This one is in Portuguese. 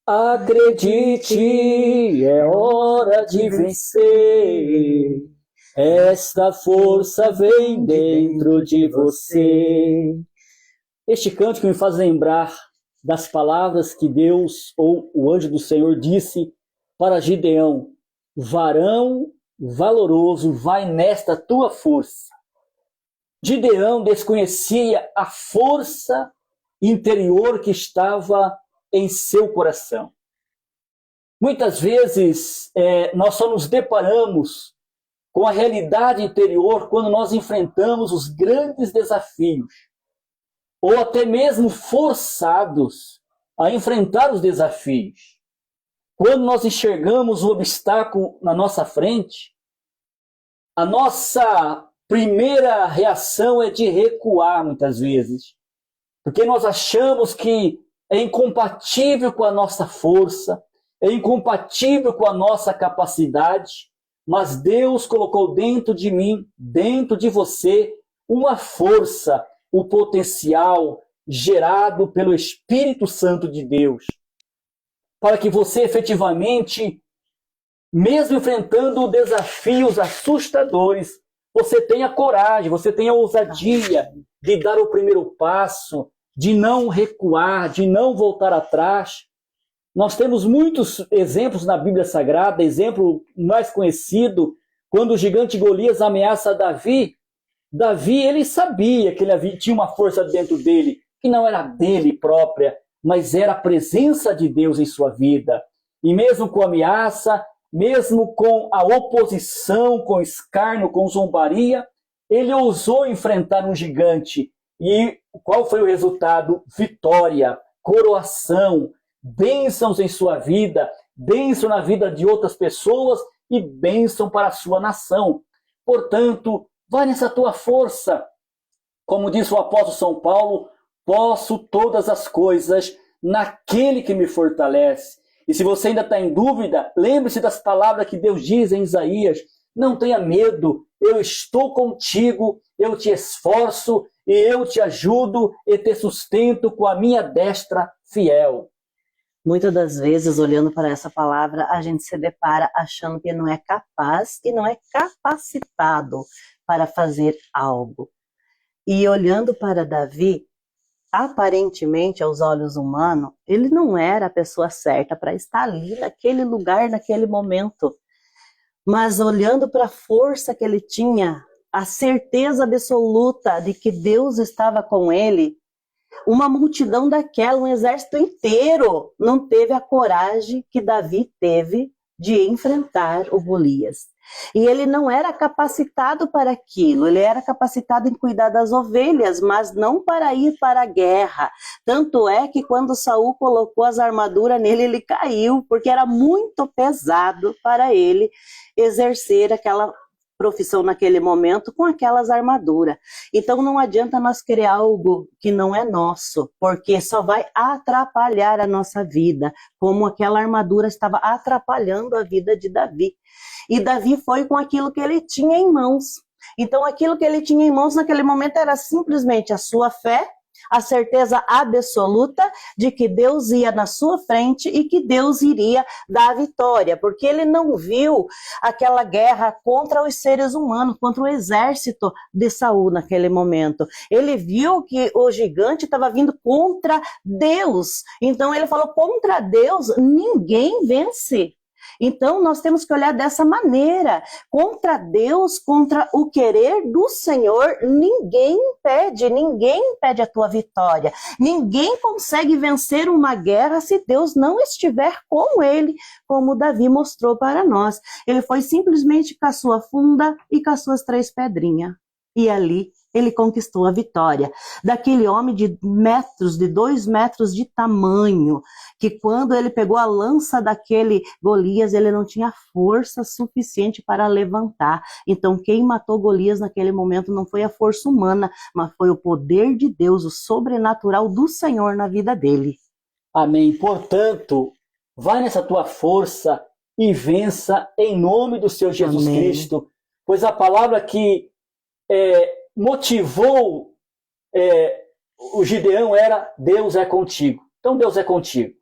Acredite, é hora de vencer. Esta força vem dentro de você. Este cântico me faz lembrar das palavras que Deus, ou o anjo do Senhor, disse para Gideão: varão valoroso, vai nesta tua força. Gideão desconhecia a força interior que estava em seu coração. Muitas vezes nós só nos deparamos com a realidade interior quando nós enfrentamos os grandes desafios, ou até mesmo forçados a enfrentar os desafios. Quando nós enxergamos o obstáculo na nossa frente, a nossa primeira reação é de recuar muitas vezes, porque nós achamos que é incompatível com a nossa força, é incompatível com a nossa capacidade, mas Deus colocou dentro de mim, dentro de você, uma força, o potencial gerado pelo Espírito Santo de Deus, para que você efetivamente, mesmo enfrentando desafios assustadores, você tenha coragem, você tenha ousadia de dar o primeiro passo, de não recuar, de não voltar atrás. Nós temos muitos exemplos na Bíblia Sagrada. Exemplo mais conhecido, quando o gigante Golias ameaça Davi, ele sabia que ele tinha uma força dentro dele, que não era dele própria, mas era a presença de Deus em sua vida. E mesmo com ameaça, mesmo com a oposição, com escárnio, com zombaria, ele ousou enfrentar um gigante. E qual foi o resultado? Vitória, coroação, bênçãos em sua vida, bênção na vida de outras pessoas e bênção para a sua nação. Portanto, vai nessa tua força. Como diz o apóstolo São Paulo, posso todas as coisas naquele que me fortalece. E se você ainda está em dúvida, lembre-se das palavras que Deus diz em Isaías: não tenha medo, eu estou contigo, eu te esforço e eu te ajudo e te sustento com a minha destra fiel. Muitas das vezes, olhando para essa palavra, a gente se depara achando que não é capaz e não é capacitado para fazer algo. E olhando para Davi, aparentemente, aos olhos humanos, ele não era a pessoa certa para estar ali naquele lugar, naquele momento. Mas olhando para a força que ele tinha, a certeza absoluta de que Deus estava com ele, uma multidão daquela, um exército inteiro, não teve a coragem que Davi teve de enfrentar o Golias. E ele não era capacitado para aquilo, ele era capacitado em cuidar das ovelhas, mas não para ir para a guerra. Tanto é que quando Saul colocou as armaduras nele, ele caiu, porque era muito pesado para ele exercer aquela profissão naquele momento com aquelas armaduras. Então não adianta nós querer algo que não é nosso, porque só vai atrapalhar a nossa vida, como aquela armadura estava atrapalhando a vida de Davi. E Davi foi com aquilo que ele tinha em mãos. Então aquilo que ele tinha em mãos naquele momento era simplesmente a sua fé, a certeza absoluta de que Deus ia na sua frente e que Deus iria dar a vitória, porque ele não viu aquela guerra contra os seres humanos, contra o exército de Saul naquele momento. Ele viu que o gigante estava vindo contra Deus. Então ele falou: contra Deus ninguém vence. Então nós temos que olhar dessa maneira: contra Deus, contra o querer do Senhor, ninguém impede a tua vitória. Ninguém consegue vencer uma guerra se Deus não estiver com ele, como Davi mostrou para nós. Ele foi simplesmente com a sua funda e com as suas 3 pedrinhas. E ali ele conquistou a vitória. Daquele homem de 2 metros de tamanho, que quando ele pegou a lança daquele Golias, ele não tinha força suficiente para levantar. Então quem matou Golias naquele momento não foi a força humana, mas foi o poder de Deus, o sobrenatural do Senhor na vida dele. Amém. Portanto, vai nessa tua força e vença em nome do Senhor Jesus Amém. Cristo, pois a palavra que motivou o Gideão era: Deus é contigo. Então Deus é contigo.